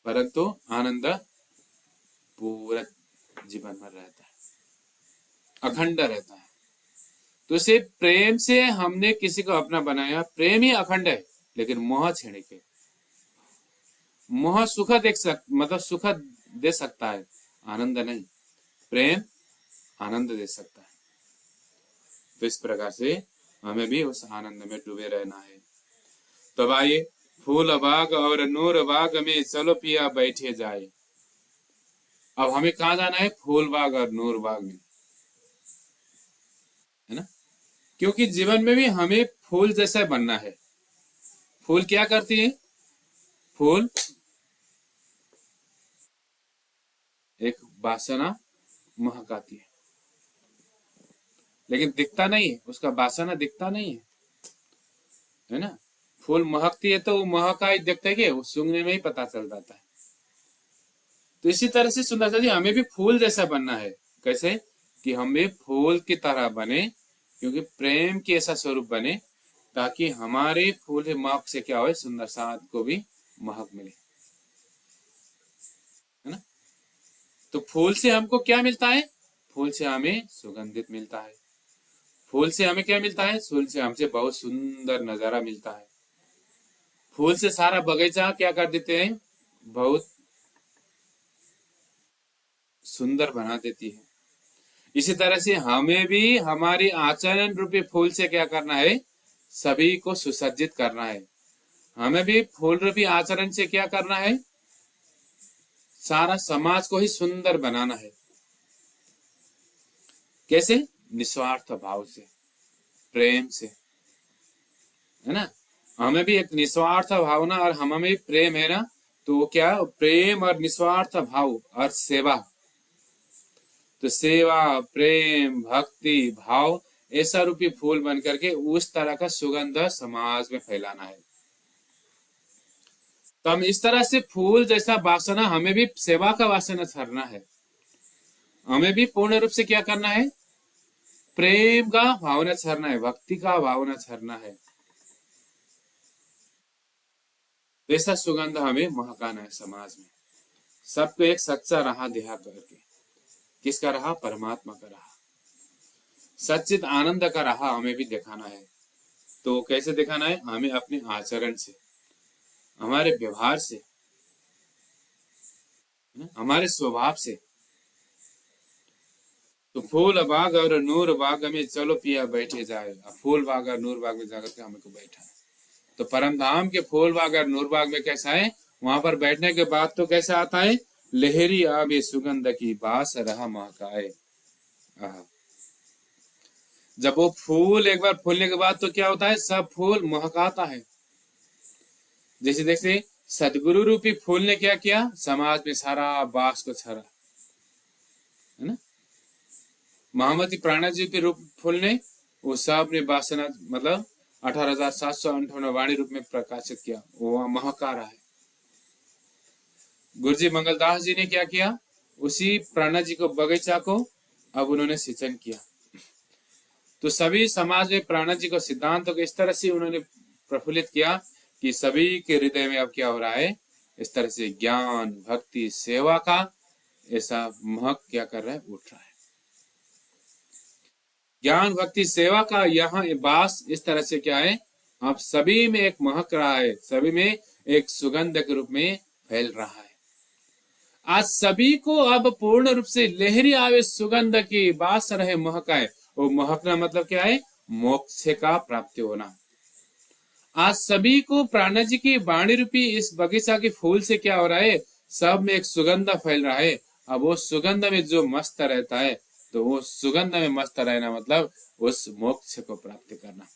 परंतु आनंद पूरा जीवन भर रहता है, अखंड रहता है। तो इसे प्रेम से हमने किसी को अपना बनाया, प्रेम ही अखंड है लेकिन मोह क्षणिक है। मोह सुख मतलब सुख दे सकता है, आनंद नहीं। प्रेम आनंद दे सकता है। तो इस प्रकार से हमें भी उस आनंद में डूबे रहना है। तो आइए, फूल बाग और नूर बाग में चलो पिया बैठे जाए। अब हमें कहा जाना है? फूल बाग और नूर बाग में, है ना? क्योंकि जीवन में भी हमें फूल जैसा बनना है। फूल क्या करती है? फूल एक वासना महकाती लेकिन दिखता नहीं है, उसका वासना दिखता नहीं है ना? फूल महकती है तो वो महका ही दिखता है कि वो सूंघने में ही पता चल जाता है। तो इसी तरह से सुंदरता जी, हमें भी फूल जैसा बनना है। कैसे? कि हम भी फूल की तरह बने, क्योंकि प्रेम के ऐसा स्वरूप बने, ताकि हमारे फूल महक से क्या हो, सुंदर साथ को भी महक मिले, है ना? तो फूल से हमको क्या मिलता है? फूल से हमें सुगंधित मिलता है। फूल से हमें क्या मिलता है? फूल से हमसे बहुत सुंदर नजारा मिलता है। फूल से सारा बगीचा क्या कर देते हैं? बहुत सुंदर बना देती है। इसी तरह से हमें भी हमारी आचरण रूपी फूल से क्या करना है? सभी को सुसज्जित करना है। हमें भी फूल रूपी आचरण से क्या करना है? सारा समाज को ही सुंदर बनाना है। कैसे? निस्वार्थ भाव से, प्रेम से, है ना? हमें भी एक निस्वार्थ भावना और हमें भी प्रेम है ना, तो क्या? प्रेम और निस्वार्थ भाव और सेवा। तो सेवा, प्रेम, भक्ति भाव ऐसा रूपी फूल बन करके उस तरह का सुगंध समाज में फैलाना है। तो हम इस तरह से फूल जैसा वासना, हमें भी सेवा का वासना छरना है। हमें भी पूर्ण रूप से क्या करना है? प्रेम का भावना छरना है, भक्ति का भावना छरना है। ऐसा सुगंध हमें महकाना है समाज में। सबको एक सच्चा राह दिखा करके। किसका राह? परमात्मा का राह, सच्चित आनंद का राह हमें भी दिखाना है। तो कैसे दिखाना है? हमें अपने आचरण से, हमारे व्यवहार से, हमारे स्वभाव से। तो फूल बाग और नूर बाग में चलो पिया बैठे जाए। फूल बाग और नूर बाग में जाकर के हमें को बैठा है। तो परम धाम के फूल बाग और नूर बाग में कैसा है? वहां पर बैठने के बाद तो कैसा आता है? लहरी आवे सुगंध की बास रहा महकाए। जब वो फूल एक बार फूलने के बाद तो क्या होता है? सब फूल महकाता है। जैसे जैसे सदगुरु रूपी फूल ने क्या किया? समाज में सारा बास को छरा, है ना? महामती प्राणा जी के रूप फूल ने वो सब ने वासना मतलब 18,758 वाणी रूप में प्रकाशित किया, वो महका रहा है। गुरुजी मंगलदास जी ने क्या किया? उसी प्राणा जी को, बगीचा को अब उन्होंने सिंचन किया। तो सभी समाज में प्राणा जी को सिद्धांत को इस तरह से उन्होंने प्रफुल्लित किया कि सभी के हृदय में अब क्या हो रहा है? इस तरह से ज्ञान, भक्ति, सेवा का ऐसा महक क्या कर रहा है? उठ रहा है। ज्ञान, भक्ति, सेवा का यहाँ बास इस तरह से क्या है? अब सभी में एक महक रहा है, सभी में एक सुगंध के रूप में फैल रहा है। आज सभी को अब पूर्ण रूप से लहरी आवे सुगंध की बास रहे महकाए। वो महकना मतलब क्या है? मोक्ष का प्राप्ति होना। आज सभी को प्राणा जी की वाणी रूपी इस बगीचा के फूल से क्या हो रहा है? सब में एक सुगंध फैल रहा है। अब वो सुगंध में जो मस्त रहता है, तो वो सुगंध में मस्त रहना मतलब उस मोक्ष को प्राप्त करना।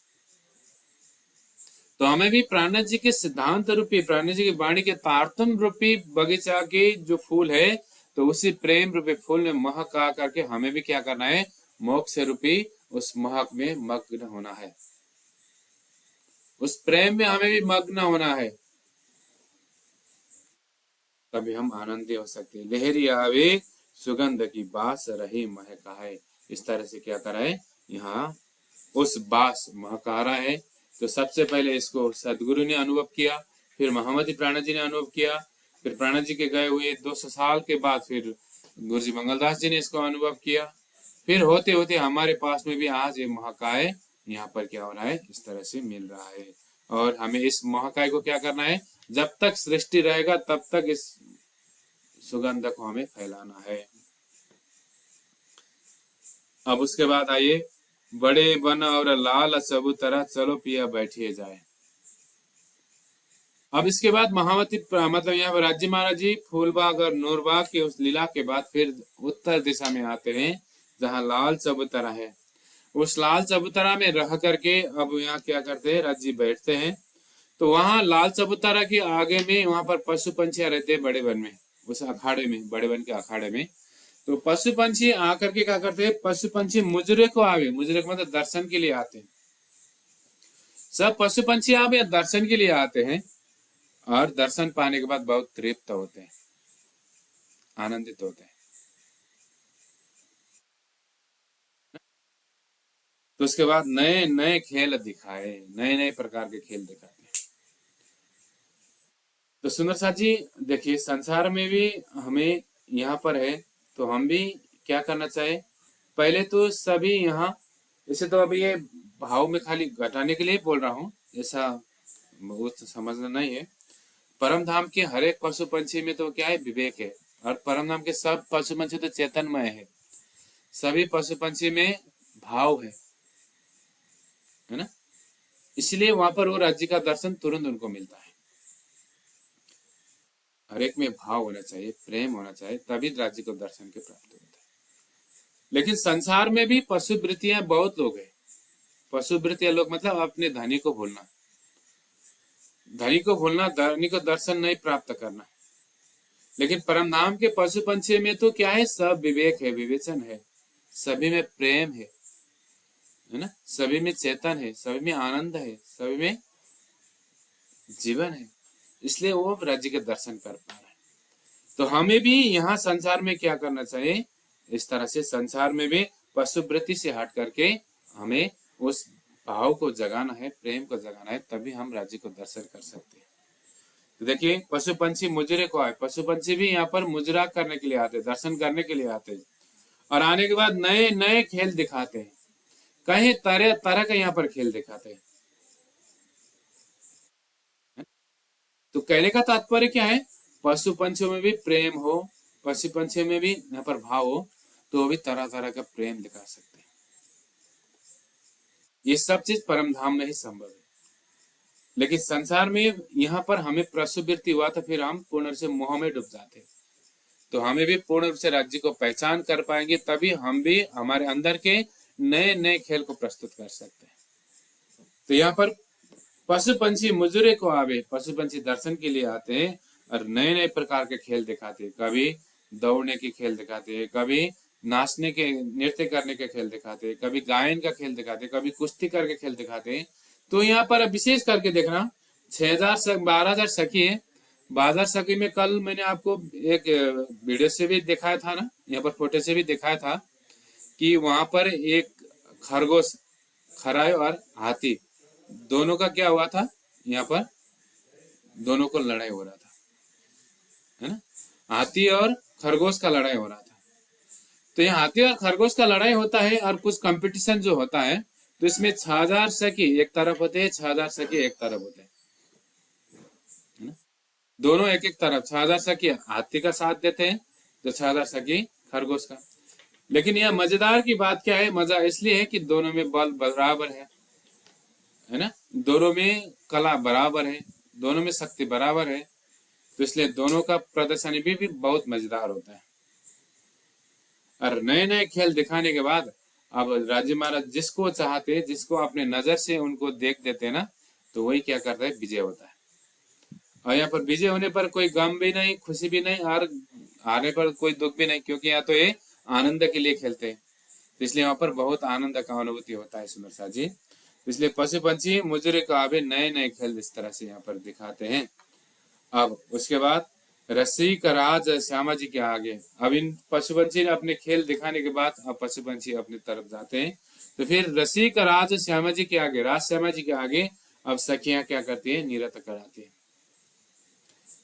तो हमें भी प्राणा जी के सिद्धांत रूपी, प्राणा जी की वाणी के तारतम रूपी बगीचा के जो फूल है, तो उसी प्रेम रूपी फूल में महक आ करके हमें भी क्या करना है? मोक्ष रूपी उस महक में मग्न होना है, उस प्रेम में हमें भी मग्न होना है। तभी हम आनंदी हो सकते हैं। लहरी आवे सुगंध की बास रही महकाए। इस तरह से क्या करा है? यहाँ उस बास महका रहा है। तो सबसे पहले इसको सदगुरु ने अनुभव किया, फिर महामती प्राणा जी ने अनुभव किया, फिर प्राणा जी के गए हुए 200 साल के बाद फिर गुरुजी मंगलदास जी ने इसको अनुभव किया। फिर होते होते हमारे पास में भी आज ये महाकाय यहाँ पर क्या हो रहा है? इस तरह से मिल रहा है। और हमें इस महाकाय को क्या करना है? जब तक सृष्टि रहेगा तब तक इस सुगंध को हमें फैलाना है। अब उसके बाद आइए, बड़े बन और लाल चबूतरा, चलो पिया बैठिए जाए। अब इसके बाद महावती मतलब यहाँ पर राज्य महाराज जी फूलबाग और नूरबाग के उस लीला के बाद फिर उत्तर दिशा में आते हैं जहाँ लाल चबूतरा है। उस लाल चबूतरा में रह करके अब यहाँ क्या करते हैं, राज्य बैठते हैं। तो वहाँ लाल चबूतरा के आगे में वहां पर पशु पंछियां रहते हैं बड़े वन में, उस अखाड़े में, बड़े वन के अखाड़े में। तो पशु पंछी आकर के क्या करते हैं, पशु पंछी मुजरे को आवे, मुजरे को मतलब दर्शन के लिए आते हैं। सब पशु पंछी आप यहाँ दर्शन के लिए आते हैं और दर्शन पाने के बाद बहुत तृप्त होते हैं, आनंदित होते हैं। तो उसके बाद नए नए खेल दिखाए, नए नए प्रकार के खेल दिखाते हैं। तो सुंदर साथ जी देखिए, संसार में भी हमें यहाँ पर है तो हम भी क्या करना चाहिए। पहले तो सभी यहाँ, इसे तो अभी ये भाव में खाली घटाने के लिए बोल रहा हूँ, ऐसा बहुत समझना नहीं है। परम धाम के हर एक पशु पंछी में तो क्या है, विवेक है। और परम धाम के सब पशु पंछी तो चेतनमय है, सभी पशु पंछी में भाव है ना। इसलिए वहां पर वो राज्य का दर्शन तुरंत उनको मिलता है। हर एक में भाव होना चाहिए, प्रेम होना चाहिए, तभी राज्य को दर्शन के प्राप्त होता है। लेकिन संसार में भी पशु वृत्तियां बहुत लोग हैं। पशु वृत्तियां लोग मतलब अपने धनी को भूलना, धनी को भूलना, धनी को दर्शन नहीं प्राप्त करना। लेकिन परम धाम के पशु पंछी में तो क्या है, सब विवेक है, विवेचन है, सभी में प्रेम है ना, सभी में चेतन है, सभी में आनंद है, सभी में जीवन है। इसलिए वो राज्य के दर्शन कर पा रहे हैं। तो हमें भी यहाँ संसार में क्या करना चाहिए, इस तरह से संसार में भी पशु वृत्ति से हट करके हमें उस भाव को जगाना है, प्रेम को जगाना है, तभी हम राज्य को दर्शन कर सकते हैं। तो देखिए, पशु पंछी मुजरे को आए, पशु पंछी भी यहाँ पर मुजरा करने के लिए आते, दर्शन करने के लिए आते हैं। और आने के बाद नए नए खेल दिखाते हैं, कई तरह तरह के यहाँ पर खेल दिखाते हैं। तो कहने का तात्पर्य क्या है, पशु पंछियों में भी प्रेम हो, पशु पंछियों में भी यहाँ पर भाव हो, तो वो भी तरह तरह का प्रेम दिखा सकते हैं। ये सब चीज परम धाम में ही संभव है। लेकिन संसार में यहाँ पर हमें प्रसुवृत्ति हुआ तो फिर हम पूर्ण रूप से मोह में डूब जाते हैं। तो हमें भी पूर्ण रूप से राज्य को पहचान कर पाएंगे, तभी हम भी हमारे अंदर के नए नए खेल को प्रस्तुत कर सकते हैं। तो यहाँ पर पशु पंछी मुजरे को आवे, पशु पंछी दर्शन के लिए आते हैं और नए नए प्रकार के खेल दिखाते हैं। कभी दौड़ने के खेल दिखाते हैं, कभी नाचने के, नृत्य करने के खेल दिखाते हैं, कभी गायन का खेल दिखाते हैं, कभी कुश्ती करके खेल दिखाते हैं। तो यहाँ पर विशेष करके देखना, 12,000 सखी है। 12,000 सखी में कल मैंने आपको एक वीडियो से भी दिखाया था ना, यहाँ पर फोटो से भी दिखाया था कि वहां पर एक खरगोश, खराय और हाथी, दोनों का क्या हुआ था, यहाँ पर दोनों को लड़ाई हो रहा था, है ना। हाथी और खरगोश का लड़ाई हो रहा था। तो यहाँ हाथी और खरगोश का लड़ाई होता है और कुछ कंपटीशन जो होता है, तो इसमें 6,000 सखी एक तरफ होते हैं, 6,000 सखी एक तरफ होते हैं, है ना। दोनों एक एक तरफ, 6,000 सखी हाथी का साथ देते हैं, तो 6,000 सखी खरगोश का। लेकिन यह मजेदार की बात क्या है, मजा इसलिए है कि दोनों में बल बराबर है ना, दोनों में कला बराबर है, दोनों में शक्ति बराबर है। तो इसलिए दोनों का प्रदर्शन भी बहुत मजेदार होता है। और नए नए खेल दिखाने के बाद अब राज्य महाराज जिसको चाहते, जिसको अपने नजर से उनको देख देते हैं ना, तो वही क्या करता है, विजय होता है। और यहाँ पर विजय होने पर कोई गम भी नहीं, खुशी भी नहीं, और हारने पर कोई दुख भी नहीं, क्योंकि यहाँ तो ये आनंद के लिए खेलते हैं। तो इसलिए वहां पर बहुत आनंद का अनुभूति होता है सुंदर सा जी। इसलिए पशु पंछी मुजरे को आवे, नए नए खेल इस तरह से यहाँ पर दिखाते हैं। अब उसके बाद रसिक राज श्यामा जी के आगे, अब इन पशु पंछी ने अपने खेल दिखाने के बाद अब पशु पंछी अपनी तरफ जाते हैं। तो फिर रसिक राज श्यामा जी के आगे, राज श्यामा जी के आगे अब सखियां क्या करती है, नृत्य कराती है।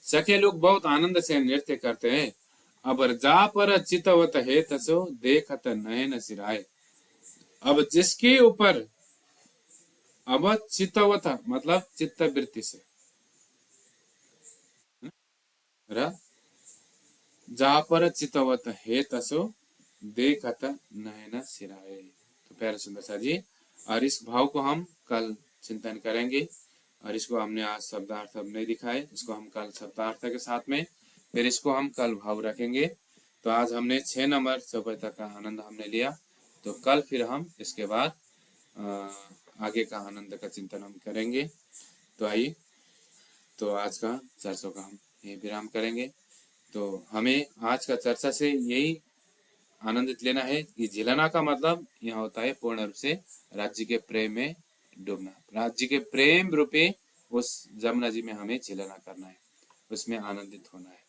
सखिया लोग बहुत आनंद से नृत्य करते हैं। अब जा पर चितवत है तसो देखत नयन सिराए। अब जिसके ऊपर, अब चितवत मतलब चित्त वृत्ति से, र जापर चितवत हे तसो देखत नयन सिराए। तो प्यारे सुंदर सा जी, और इस भाव को हम कल चिंतन करेंगे। और इसको हमने आज शब्दार्थ अब नहीं दिखाए, इसको हम कल शब्दार्थ के साथ में फिर इसको हम कल भाव रखेंगे। तो आज हमने 6 नंबर चौपाई का आनंद हमने लिया। तो कल फिर हम इसके बाद आगे का आनंद का चिंतन हम करेंगे। तो आइए, तो आज का चर्चा का हम यही विराम करेंगे। तो हमें आज का चर्चा से यही आनंदित लेना है कि झिलना का मतलब यहाँ होता है पूर्ण रूप से राज्य के प्रेम में डूबना। राज्य के प्रेम रूपी उस जमुना जी में हमें झिलना करना है, उसमें आनंदित होना है।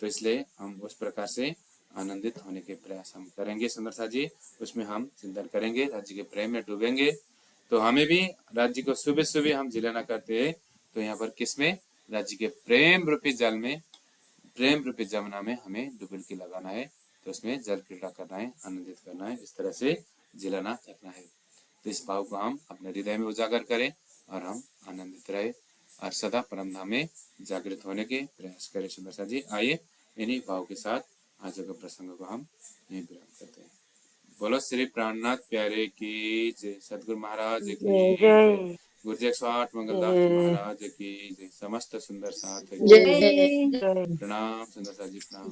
तो इसलिए हम उस प्रकार से आनंदित होने के प्रयास हम करेंगे सुंदरसा जी। उसमें हम चिंतन करेंगे, राज्य के प्रेम में डूबेंगे। तो हमें भी राज्य को सुबह सुबह हम झिलना करते हैं, तो यहाँ पर किसमें, राज्य के प्रेम रूपी जल में, प्रेम रूपी जमुना में हमें डुबकी लगाना है। तो उसमें जल क्रीड़ा करना है, आनंदित करना है, इस तरह से झिलना करना है। तो इस भाव को हम अपने हृदय में उजागर करें और हम आनंदित रहे और सदा परम धाम में जागृत होने के प्रयास करें। सुंदरसा जी, आइए इन्हीं भाव के साथ आज के प्रसंग को हम यहीं विराम करते हैं। बोलो श्री प्राणनाथ प्यारे की जय, सदगुरु महाराज की जय जय, जय गुरुजी 108 मंगलदास जी जय महाराज की जय, समस्त सुंदर साथ की जय जय। जय प्रणाम सुंदरसा जी, प्रणाम।